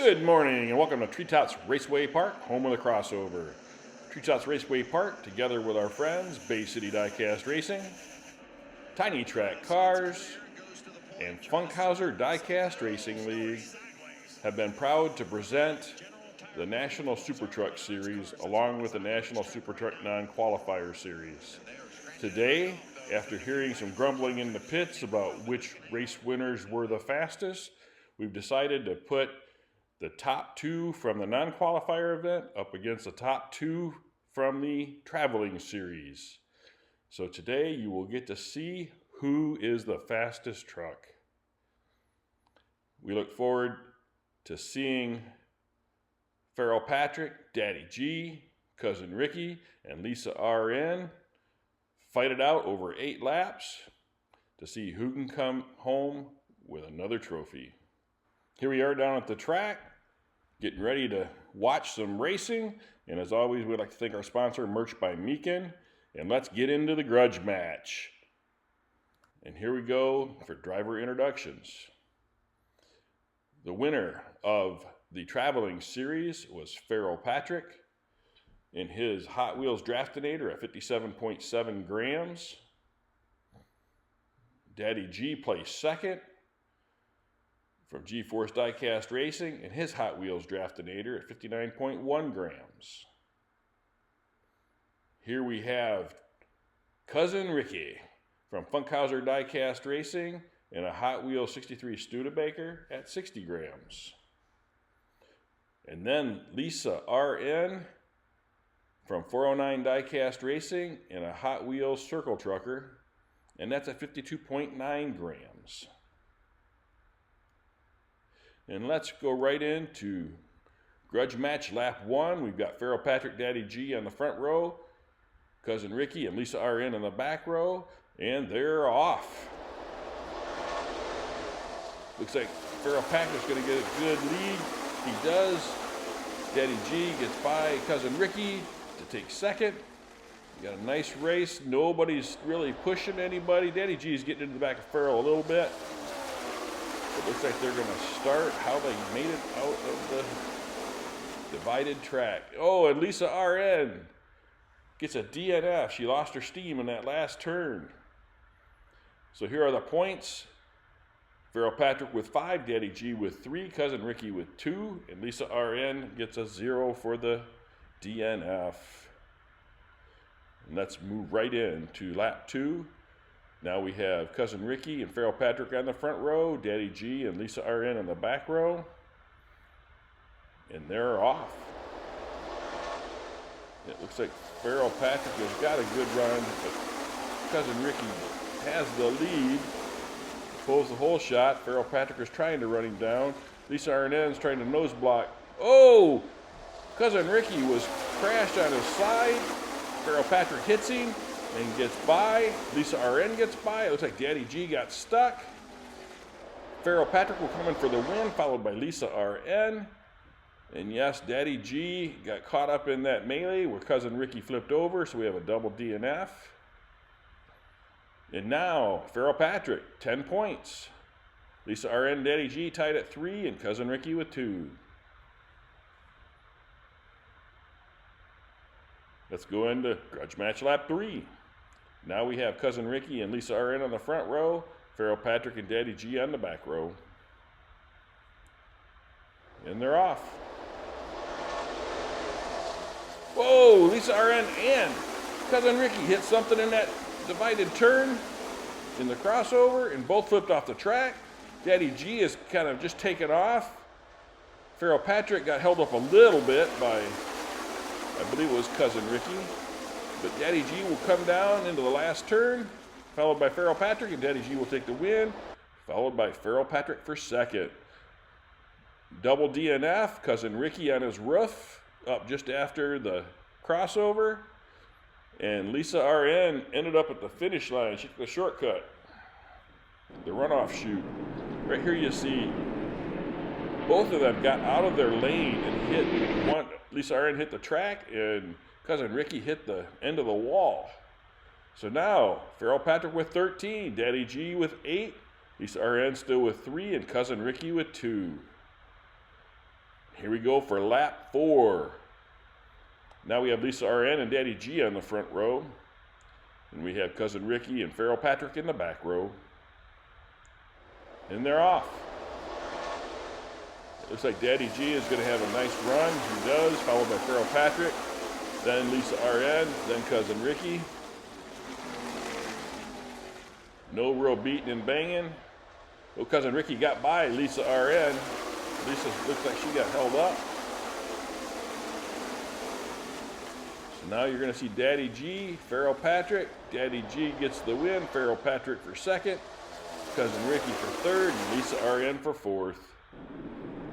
Good morning and welcome to Treetops Raceway Park, home of the crossover. Treetops Raceway Park, together with our friends, Bay City Diecast Racing, Tiny Track Cars, and Funkhouser Diecast Racing League, have been proud to present the National Super Truck Series along with the National Super Truck Non-Qualifier Series. Today, after hearing some grumbling in the pits about which race winners were the fastest, we've decided to put the top two from the non-qualifier event up against the top two from the traveling series. So today you will get to see who is the fastest truck. We look forward to seeing Farrell Patrick, Daddy G, Cousin Ricky, and Lisa RN fight it out over 8 laps to see who can come home with another trophy. Here we are down at the track, getting ready to watch some racing. And as always, we'd like to thank our sponsor, Merch by Meekin. And let's get into the grudge match. And here we go for driver introductions. The winner of the traveling series was Farrell Patrick in his Hot Wheels Draftinator at 57.7 grams. Daddy G placed second from G-Force Diecast Racing in his Hot Wheels Draftinator at 59.1 grams. Here we have Cousin Ricky from Funkhouser Diecast Racing in a Hot Wheels 63 Studebaker at 60 grams. And then Lisa RN from 409 Diecast Racing in a Hot Wheels Circle Trucker, and that's at 52.9 grams. And let's go right into Grudge Match Lap 1. We've got Farrell Patrick, Daddy G on the front row, Cousin Ricky and Lisa RN in the back row, and they're off. Looks like Farrell Patrick's going to get a good lead. He does. Daddy G gets by Cousin Ricky to take second. We got a nice race. Nobody's really pushing anybody. Daddy G's getting into the back of Farrell a little bit. It looks like they're going to start how they made it out of the divided track. Oh, and Lisa RN gets a DNF. She lost her steam in that last turn. So here are the points. Farrell Patrick with 5, Daddy G with 3, Cousin Ricky with 2, and Lisa RN gets a 0 for the DNF. And let's move right into lap 2. Now we have Cousin Ricky and Farrell Patrick on the front row, Daddy G and Lisa RN on the back row. And they're off. It looks like Farrell Patrick has got a good run, but Cousin Ricky has the lead. Pulls the whole shot. Farrell Patrick is trying to run him down. Lisa RN is trying to nose block. Oh! Cousin Ricky was crashed on his side. Farrell Patrick hits him and gets by. Lisa RN gets by. It looks like Daddy G got stuck. Farrell Patrick will come in for the win, followed by Lisa RN. And yes, Daddy G got caught up in that melee where Cousin Ricky flipped over, so we have a double DNF. And now, Farrell Patrick, 10 points. Lisa RN and Daddy G tied at 3, and Cousin Ricky with 2. Let's go into Grudge Match Lap 3. Now we have Cousin Ricky and Lisa RN on the front row, Farrell Patrick and Daddy G on the back row. And they're off. Whoa, Lisa RN and Cousin Ricky hit something in that divided turn in the crossover and both flipped off the track. Daddy G is kind of just taken off. Farrell Patrick got held up a little bit by, I believe it was Cousin Ricky. But Daddy G will come down into the last turn, followed by Farrell Patrick, and Daddy G will take the win, followed by Farrell Patrick for second. Double DNF, Cousin Ricky on his roof, up just after the crossover. And Lisa RN ended up at the finish line. She took the shortcut, the runoff chute. Right here you see both of them got out of their lane and hit one. Lisa RN hit the track, and Cousin Ricky hit the end of the wall. So now, Farrell Patrick with 13, Daddy G with 8, Lisa RN still with 3, and Cousin Ricky with 2. Here we go for lap 4. Now we have Lisa RN and Daddy G on the front row. And we have Cousin Ricky and Farrell Patrick in the back row. And they're off. It looks like Daddy G is going to have a nice run. He does, followed by Farrell Patrick. Then Lisa RN, then Cousin Ricky. No real beating and banging. Well, Cousin Ricky got by Lisa RN. Lisa looks like she got held up. So now you're going to see Daddy G, Farrell Patrick. Daddy G gets the win. Farrell Patrick for second. Cousin Ricky for third. And Lisa RN for fourth.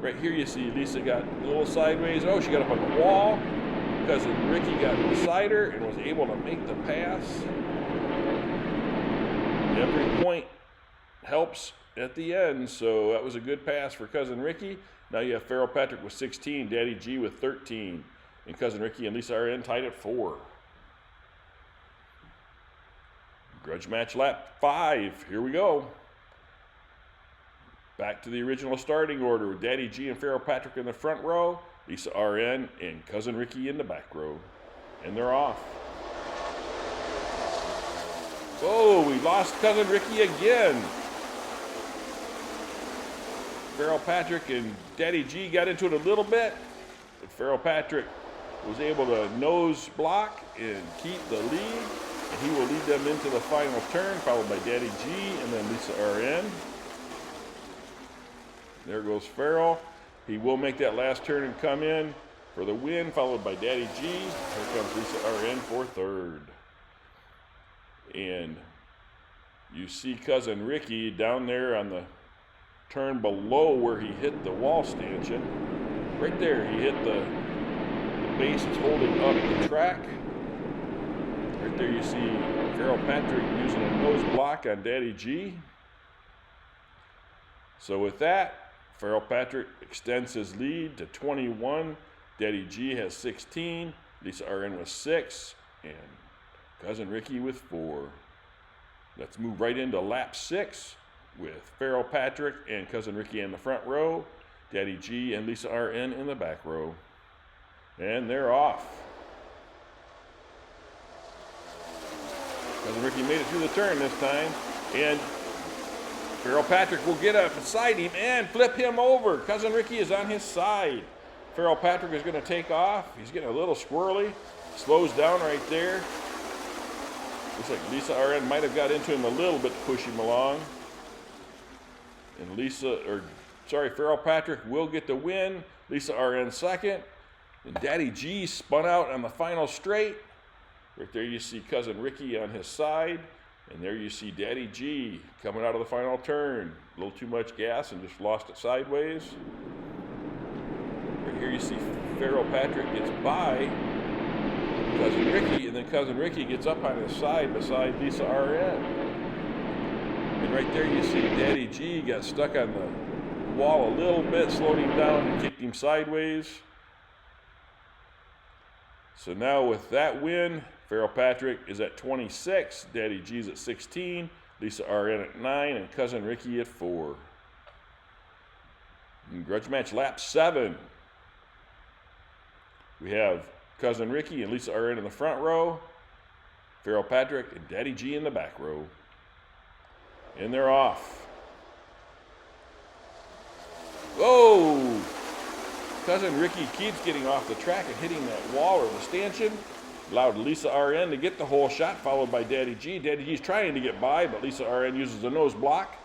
Right here you see Lisa got a little sideways. Oh, she got up on the wall. Cousin Ricky got beside her and was able to make the pass. Every point helps at the end, so that was a good pass for Cousin Ricky. Now you have Farrell Patrick with 16, Daddy G with 13, and Cousin Ricky and Lisa RN tied at 4. Grudge match lap 5. Here we go. Back to the original starting order with Daddy G and Farrell Patrick in the front row, Lisa RN and Cousin Ricky in the back row. And they're off. Oh, we lost Cousin Ricky again. Farrell Patrick and Daddy G got into it a little bit, but Farrell Patrick was able to nose block and keep the lead, and he will lead them into the final turn, followed by Daddy G and then Lisa RN. There goes Farrell. He will make that last turn and come in for the win, followed by Daddy G. Here comes Lisa RN for third. And you see Cousin Ricky down there on the turn below where he hit the wall stanchion. Right there, he hit the base that's holding up the track. Right there you see Farrell Patrick using a nose block on Daddy G. So with that, Farrell Patrick extends his lead to 21. Daddy G has 16. Lisa RN with 6. And Cousin Ricky with 4. Let's move right into lap 6 with Farrell Patrick and Cousin Ricky in the front row, Daddy G and Lisa RN in the back row. And they're off. Cousin Ricky made it through the turn this time, and Farrell Patrick will get up beside him and flip him over. Cousin Ricky is on his side. Farrell Patrick is going to take off. He's getting a little squirrely. Slows down right there. Looks like Lisa RN might have got into him a little bit to push him along. And Farrell Patrick will get the win. Lisa RN second. And Daddy G spun out on the final straight. Right there you see Cousin Ricky on his side. And there you see Daddy G coming out of the final turn. A little too much gas and just lost it sideways. Right here you see Farrell Patrick gets by Cousin Ricky, and then Cousin Ricky gets up on his side beside Lisa RN. And right there you see Daddy G got stuck on the wall a little bit, slowed him down and kicked him sideways. So now with that win, Farrell Patrick is at 26, Daddy G's at 16, Lisa RN at 9, and Cousin Ricky at 4. In grudge match lap 7, we have Cousin Ricky and Lisa RN in the front row, Farrell Patrick and Daddy G in the back row. And they're off. Whoa! Cousin Ricky keeps getting off the track and hitting that wall or the stanchion. Allowed Lisa RN to get the whole shot, followed by Daddy G. Daddy G's trying to get by, but Lisa RN uses a nose block.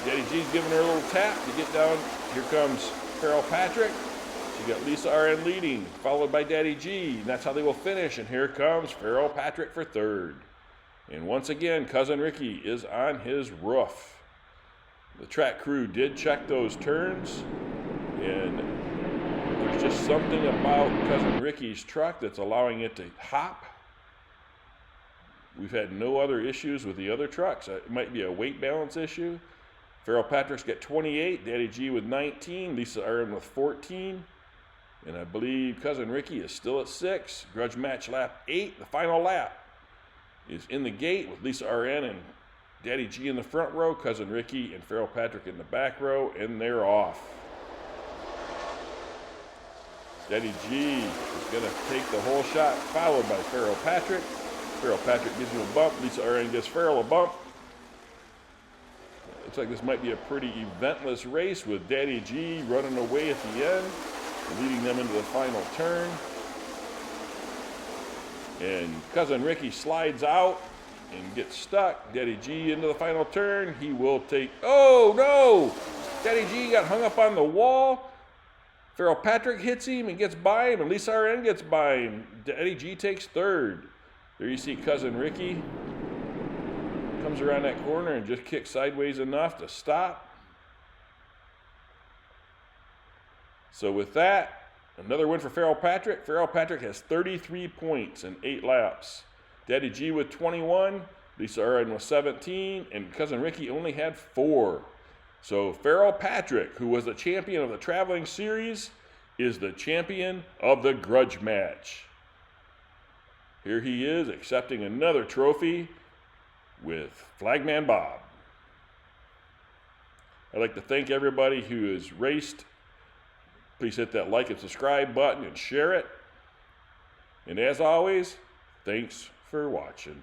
Daddy G's giving her a little tap to get down. Here comes Farrell Patrick. She got Lisa RN leading, followed by Daddy G. And that's how they will finish. And here comes Farrell Patrick for third. And once again, Cousin Ricky is on his roof. The track crew did check those turns, and there's just something about Cousin Ricky's truck that's allowing it to hop. We've had no other issues with the other trucks. It might be a weight balance issue. Farrell Patrick's got 28, Daddy G with 19, Lisa RN with 14, and I believe Cousin Ricky is still at 6. Grudge match lap 8, the final lap, is in the gate with Lisa RN and Daddy G in the front row, Cousin Ricky and Farrell Patrick in the back row, and they're off. Daddy G is going to take the whole shot, followed by Farrell Patrick. Farrell Patrick gives him a bump. Lisa RN gives Farrell a bump. Looks like this might be a pretty eventless race with Daddy G running away at the end, leading them into the final turn. And Cousin Ricky slides out and gets stuck. Daddy G into the final turn. He will take, oh no! Daddy G got hung up on the wall. Farrell Patrick hits him and gets by him, and Lisa RN gets by him. Daddy G takes third. There you see Cousin Ricky. Comes around that corner and just kicks sideways enough to stop. So with that, another win for Farrell Patrick. Farrell Patrick has 33 points in 8 laps. Daddy G with 21, Lisa RN with 17, and Cousin Ricky only had 4. So Farrell Patrick, who was the champion of the Traveling Series, is the champion of the Grudge match. Here he is accepting another trophy with Flagman Bob. I'd like to thank everybody who has raced. Please hit that like and subscribe button and share it. And as always, thanks for watching.